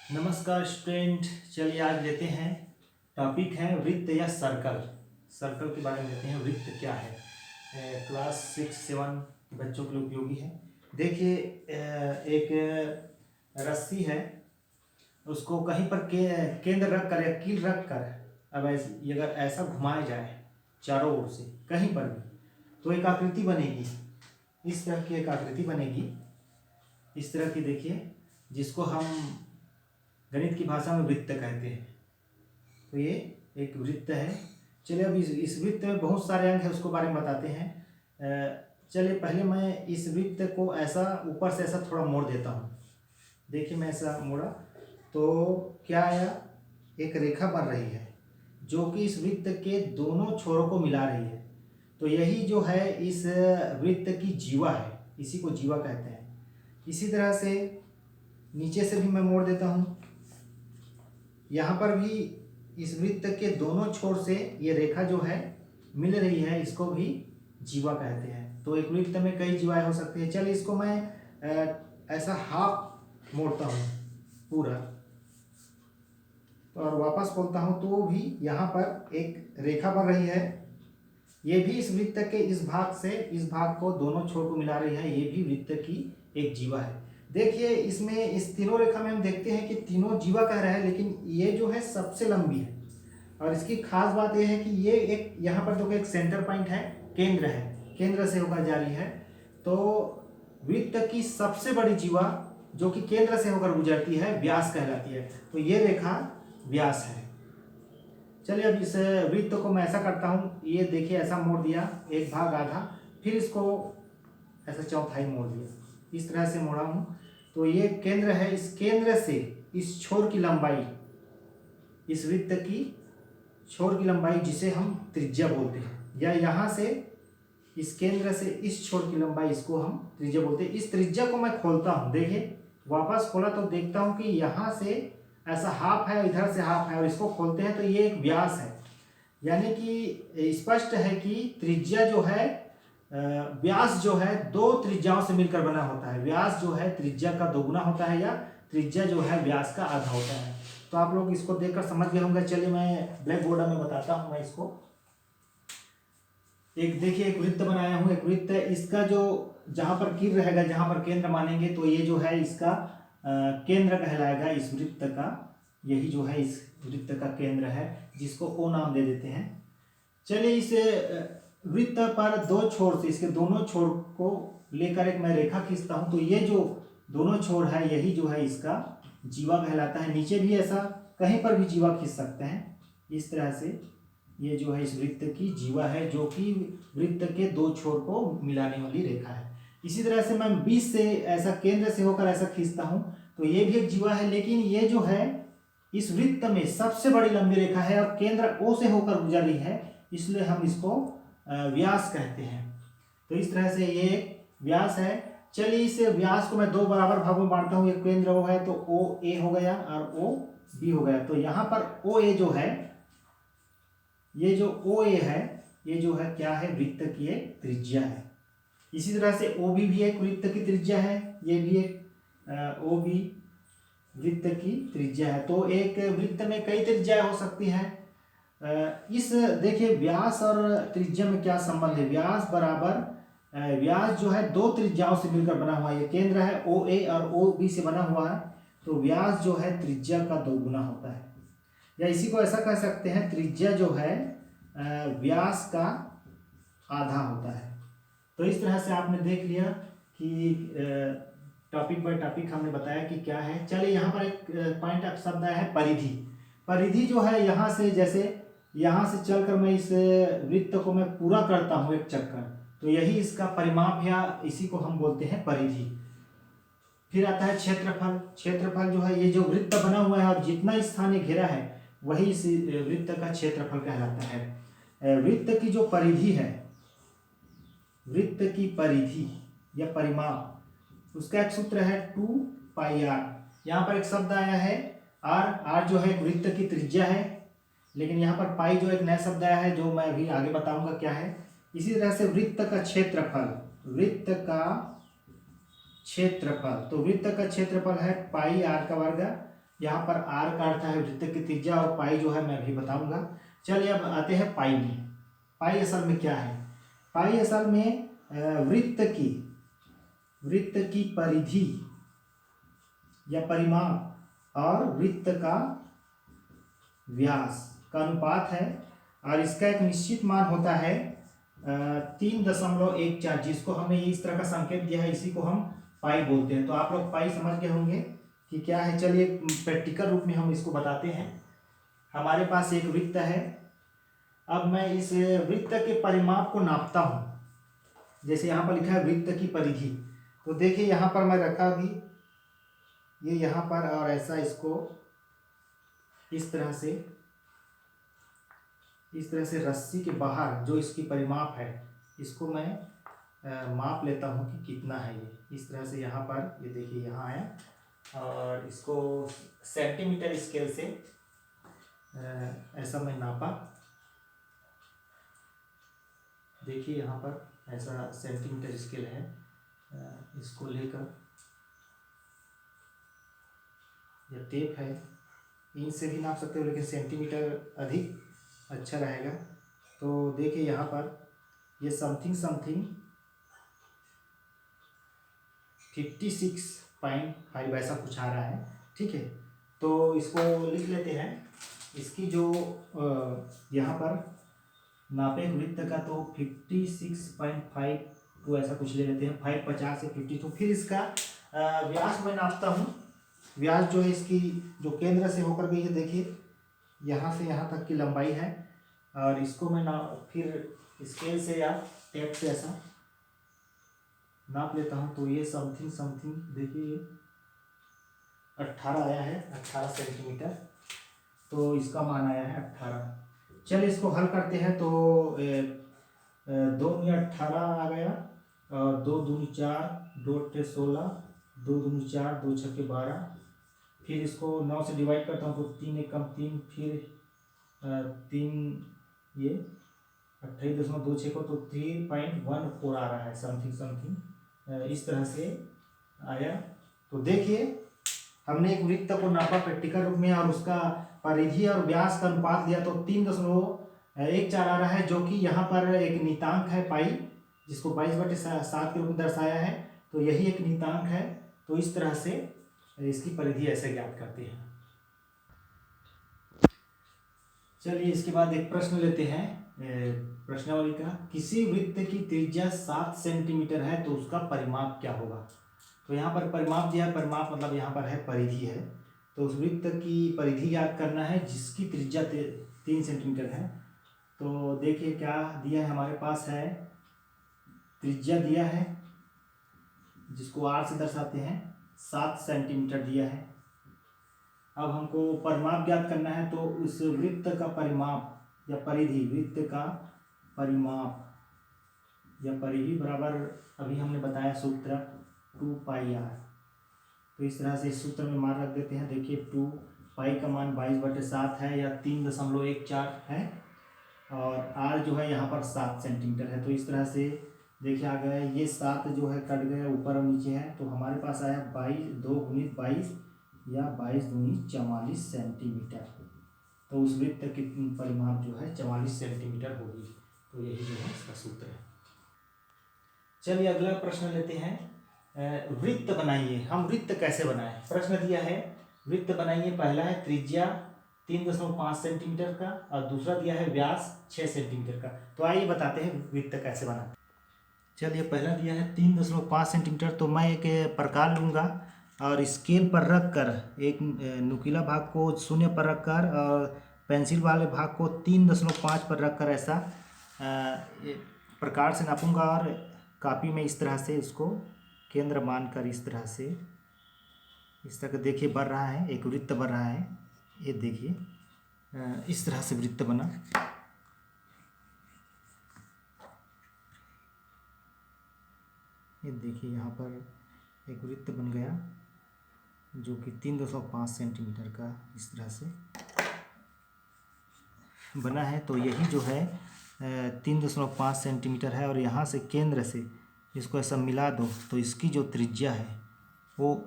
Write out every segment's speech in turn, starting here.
नमस्कार स्टूडेंट। चलिए आज लेते हैं टॉपिक है वृत्त या सर्कल। सर्कल के बारे में लेते हैं। वृत्त क्या है? क्लास 6-7 बच्चों के लिए उपयोगी है। देखिए एक रस्सी है, उसको कहीं पर केंद्र रख कर या कील रख कर अब ऐसे अगर ऐसा घुमाया जाए चारों ओर से कहीं पर भी, तो एक आकृति बनेगी। इस तरह की एक आकृति बनेगी, इस तरह की। देखिए, जिसको हम गणित की भाषा में वृत्त कहते हैं। तो ये एक वृत्त है। चलिए अब इस वृत्त में बहुत सारे अंक हैं, उसको बारे में बताते हैं। चलिए पहले मैं इस वृत्त को ऐसा ऊपर से ऐसा थोड़ा मोड़ देता हूँ। देखिए मैं ऐसा मोड़ा तो क्या आया, एक रेखा बन रही है जो कि इस वृत्त के दोनों छोरों को मिला रही है। तो यही जो है इस वृत्त की जीवा है, इसी को जीवा कहते हैं। इसी तरह से नीचे से भी मैं मोड़ देता हूँ। यहाँ पर भी इस वृत्त के दोनों छोर से ये रेखा जो है मिल रही है, इसको भी जीवा कहते हैं। तो एक वृत्त में कई जीवाएं हो सकती है। चलिए इसको मैं ऐसा हाफ मोड़ता हूँ पूरा, और वापस खोलता हूँ तो भी यहाँ पर एक रेखा बन रही है। ये भी इस वृत्त के इस भाग से इस भाग को दोनों छोर को मिला रही है। ये भी वृत्त की एक जीवा है। देखिए इसमें इस तीनों रेखा में हम देखते हैं कि तीनों जीवा कह रहे हैं, लेकिन ये जो है सबसे लंबी है। और इसकी खास बात यह है कि ये एक यहाँ पर देखो एक सेंटर पॉइंट है, केंद्र है, केंद्र से होकर जा रही है। तो वृत्त की सबसे बड़ी जीवा जो कि केंद्र से होकर गुजरती है व्यास कहलाती है। तो ये रेखा व्यास है। चलिए अब इस वृत्त को मैं ऐसा करता हूँ, ये देखिए ऐसा मोड़ दिया एक भाग आधा, फिर इसको ऐसा चौथाई मोड़ दिया, इस तरह से मोड़ा हूँ। तो ये केंद्र है, इस केंद्र से इस छोर की लंबाई, इस वृत्त की छोर की लंबाई जिसे हम त्रिज्या बोलते हैं, या यहाँ से इस केंद्र से इस छोर की लंबाई, इसको हम त्रिज्या बोलते हैं। इस त्रिज्या को मैं खोलता हूँ। देखिए वापस खोला तो देखता हूँ कि यहाँ से ऐसा हाफ है, इधर से हाफ है, और इसको खोलते हैं तो ये एक व्यास है। यानी कि स्पष्ट है कि त्रिज्या जो है व्यास जो है दो त्रिज्याओं से मिलकर बना होता है। व्यास जो है त्रिज्या का दोगुना होता है, या त्रिज्या जो है व्यास का आधा होता है। तो आप लोग इसको देखकर समझ गए होंगे। चलिए मैं ब्लैक बोर्ड में बताता हूँ। मैं इसको एक देखिए एक वृत्त बनाया हूँ। एक वृत्त है, इसका जो जहाँ पर कील रहेगा, जहाँ पर केंद्र मानेंगे, तो ये जो है इसका केंद्र कहलाएगा इस वृत्त का। यही जो है इस वृत्त का केंद्र है, जिसको ओ नाम दे देते हैं। चलिए इस वृत्त पर दो छोर से, इसके दोनों छोर को लेकर एक मैं रेखा खींचता हूँ। तो ये जो दोनों छोर है, यही जो है इसका जीवा कहलाता है। नीचे भी ऐसा कहीं पर भी जीवा खींच सकते हैं इस तरह से। ये जो है इस वृत्त की जीवा है, जो कि वृत्त के दो छोर को मिलाने वाली रेखा है। इसी तरह से मैं बीच से ऐसा केंद्र से होकर ऐसा खींचता हूँ, तो ये भी एक जीवा है। लेकिन ये जो है इस वृत्त में सबसे बड़ी लंबी रेखा है, और केंद्र ओ से होकर गुजर रही है, इसलिए हम इसको व्यास कहते हैं। तो इस तरह से ये एक व्यास है। चलिए इस व्यास को मैं दो बराबर भागों में बांटता हूँ। एक केंद्र ओ है तो ओ ए हो गया और ओ बी हो गया। तो यहाँ पर ओ ए जो है, ये जो ओ ए है, ये जो है क्या है, वृत्त की एक त्रिज्या है। इसी तरह से ओ बी भी एक वृत्त की त्रिज्या है। ये भी एक ओ बी वृत्त की त्रिज्या है। तो एक वृत्त में कई त्रिज्याएं हो सकती हैं। इस देखिए व्यास और त्रिज्या में क्या संबंध है। व्यास बराबर व्यास जो है दो त्रिज्याओं से मिलकर बना हुआ है। ये केंद्र है ओ ए और ओ बी से बना हुआ है। तो व्यास जो है त्रिज्या का दोगुना होता है, या इसी को ऐसा कह सकते हैं, त्रिज्या जो है व्यास का आधा होता है। तो इस तरह से आपने देख लिया कि टॉपिक बाय टॉपिक हमने बताया कि क्या है। चलिए यहाँ पर एक पॉइंट अब शब्द आया है परिधि। परिधि जो है यहाँ से, जैसे यहाँ से चलकर मैं इस वृत्त को मैं पूरा करता हूँ एक चक्कर, तो यही इसका परिमाप, या इसी को हम बोलते हैं परिधि। फिर आता है क्षेत्रफल। क्षेत्रफल जो है ये जो वृत्त बना हुआ है और जितना स्थान ये घेरा है, वही इस वृत्त का क्षेत्रफल कहलाता है। वृत्त की जो परिधि है, वृत्त की परिधि या परिमाप, उसका एक सूत्र है 2πr। यहाँ पर एक शब्द आया है r। r जो है वृत्त की त्रिज्या है, लेकिन यहाँ पर पाई जो एक नया शब्द आया है, जो मैं अभी आगे बताऊंगा क्या है। इसी तरह से वृत्त का क्षेत्रफल, वृत्त का क्षेत्रफल, तो वृत्त का क्षेत्रफल है पाई r का वर्ग यहाँ पर आर का अर्थ है वृत्त की त्रिज्या और पाई जो है मैं अभी बताऊंगा। चलिए अब आते हैं पाई में। पाई असल में क्या है? पाई असल में वृत्त की परिधि या परिमाप और वृत्त का व्यास का अनुपात है, और इसका एक निश्चित मान होता है 3.14, जिसको हमने इस तरह का संकेत दिया है, इसी को हम पाई बोलते हैं। तो आप लोग पाई समझ गए होंगे कि क्या है। चलिए प्रैक्टिकल रूप में हम इसको बताते हैं। हमारे पास एक वृत्त है। अब मैं इस वृत्त के परिमाप को नापता हूँ। जैसे यहाँ पर लिखा है वृत्त की परिधि, तो देखिए यहाँ पर मैं रखा भी ये यहाँ पर, और ऐसा इसको इस तरह से रस्सी के बाहर जो इसकी परिमाप है, इसको मैं माप लेता हूँ कि कितना है ये। इस तरह से यहाँ पर ये देखिए यहाँ आया, और इसको सेंटीमीटर स्केल से ऐसा मैं नापा। देखिए यहाँ पर ऐसा सेंटीमीटर स्केल है, इसको लेकर यह टेप है, इंच से भी नाप सकते हो, लेकिन सेंटीमीटर अधिक अच्छा रहेगा। तो देखिए यहाँ पर ये समथिंग 56.5 ऐसा कुछ आ रहा है। ठीक है, तो इसको लिख लेते हैं। इसकी जो यहाँ पर नापे वृत्त का, तो 56.52 ऐसा कुछ ले लेते हैं, 550 से 52। फिर इसका व्यास मैं नापता हूँ। व्यास जो है इसकी जो केंद्र से होकर गई है, देखिए यहाँ से यहाँ तक की लंबाई है, और इसको मैं फिर स्केल से या टेप से ऐसा नाप लेता हूँ। तो ये समथिंग देखिए 18 आया है, 18 सेंटीमीटर। तो इसका मान आया है 18। चलिए इसको हल करते हैं। तो 2 में 18 आ गया, और 2 दूनी 4, 2 अट्ठे 16, 2 दूनी 4, 2 छक्के 12। फिर इसको 9 से डिवाइड करता हूँ, तो 3 एकम 3, फिर 3 ये 28.26 को, तो 3.14 आ रहा है समथिंग इस तरह से आया। तो देखिए हमने एक वृत्त को नापा प्रैक्टिकल रूप में, और उसका परिधि और व्यास का अनुपात दिया, तो 3.14 आ रहा है, जो कि यहाँ पर एक नियतांक है पाई, जिसको 22/7 के रूप में दर्शाया है। तो यही एक नियतांक है। तो इस तरह से इसकी परिधि ऐसे ज्ञात करते हैं। चलिए इसके बाद एक प्रश्न लेते हैं। प्रश्नावली का, किसी वृत्त की त्रिज्या 7 सेंटीमीटर है तो उसका परिमाप क्या होगा? तो यहाँ पर परिमाप दिया है, परिमाप मतलब यहाँ पर है परिधि है। तो उस वृत्त की परिधि याद करना है जिसकी त्रिज्या 3 सेंटीमीटर है। तो देखिए क्या दिया है, हमारे पास है त्रिज्या दिया है, जिसको आर से दर्शाते हैं, 7 सेंटीमीटर दिया है। अब हमको परिमाप ज्ञात करना है। तो उस वृत्त का परिमाप या परिधि, वृत्त का परिमाप या परिधि बराबर, अभी हमने बताया सूत्र 2πr। तो इस तरह से इस सूत्र में मान रख देते हैं। देखिए 2π का मान 22/7 है, या 3.14 है, और r जो है यहाँ पर 7 सेंटीमीटर है। तो इस तरह से देखिए आ गया, ये 7 जो है कट गया, ऊपर और नीचे है। तो हमारे पास आया 2 × 22 या 22 दूनी 44 सेंटीमीटर। तो उस वृत्त की परिमाप जो है 44 सेंटीमीटर होगी। तो यही जो है इसका सूत्र है। चलिए अगला प्रश्न लेते हैं। वृत्त बनाइए। हम वृत्त कैसे बनाएं? प्रश्न दिया है वृत्त बनाइए। पहला है त्रिज्या 3.5 सेंटीमीटर का, और दूसरा दिया है व्यास 6 सेंटीमीटर का। तो आइए बताते हैं वृत्त कैसे बनाते हैं। चलिए पहला दिया है 3.5 सेंटीमीटर। तो मैं एक प्रकार लूँगा, और स्केल पर रख कर एक नुकीला भाग को 0 पर रख कर, और पेंसिल वाले भाग को 3.5 पर रख कर ऐसा प्रकार से नापूंगा, और कापी में इस तरह से इसको केंद्र मानकर इस तरह देखिए बढ़ रहा है, एक वृत्त बढ़ रहा है। ये देखिए इस तरह से वृत्त बना। ये देखिए यहाँ पर एक वृत्त बन गया, जो कि 3.5 सेंटीमीटर का इस तरह से बना है। तो यही जो है 3.5 सेंटीमीटर है, और यहाँ से केंद्र से इसको ऐसा मिला दो, तो इसकी जो त्रिज्या है वो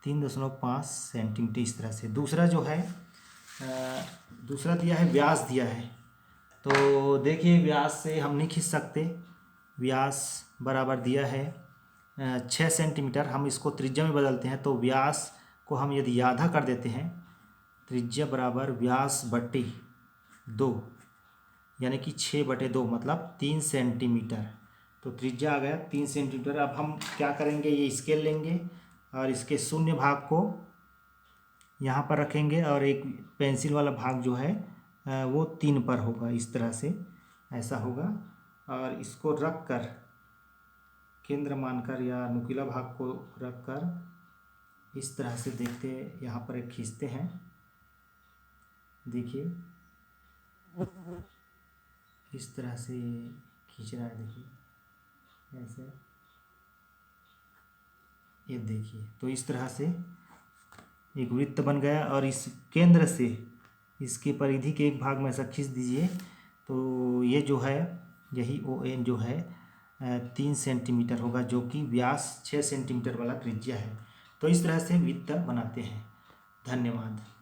3.5 सेंटीमीटर इस तरह से। दूसरा जो है दूसरा दिया है व्यास दिया है, तो देखिए व्यास से हम नहीं खींच सकते। व्यास बराबर दिया है 6 सेंटीमीटर। हम इसको त्रिज्या में बदलते हैं, तो व्यास को हम यदि आधा कर देते हैं, त्रिज्या बराबर व्यास बट्टे 2, यानी कि 6/2 मतलब 3 सेंटीमीटर। तो त्रिज्या आ गया 3 सेंटीमीटर। अब हम क्या करेंगे, ये स्केल लेंगे और इसके शून्य भाग को यहाँ पर रखेंगे और एक पेंसिल वाला भाग जो है वो 3 पर होगा। इस तरह से ऐसा होगा, और इसको रख कर केंद्र मानकर या नुकीला भाग को रख कर इस तरह से देखते, यहाँ पर एक खींचते हैं। देखिए इस तरह से खींच रहा है, देखिए ऐसे, ये देखिए। तो इस तरह से एक वृत्त बन गया, और इस केंद्र से इसके परिधि के एक भाग में ऐसा खींच दीजिए, तो ये जो है यही ON जो है 3 सेंटीमीटर होगा, जो कि व्यास 6 सेंटीमीटर वाला त्रिज्या है। तो इस तरह से वृत्त बनाते हैं। धन्यवाद।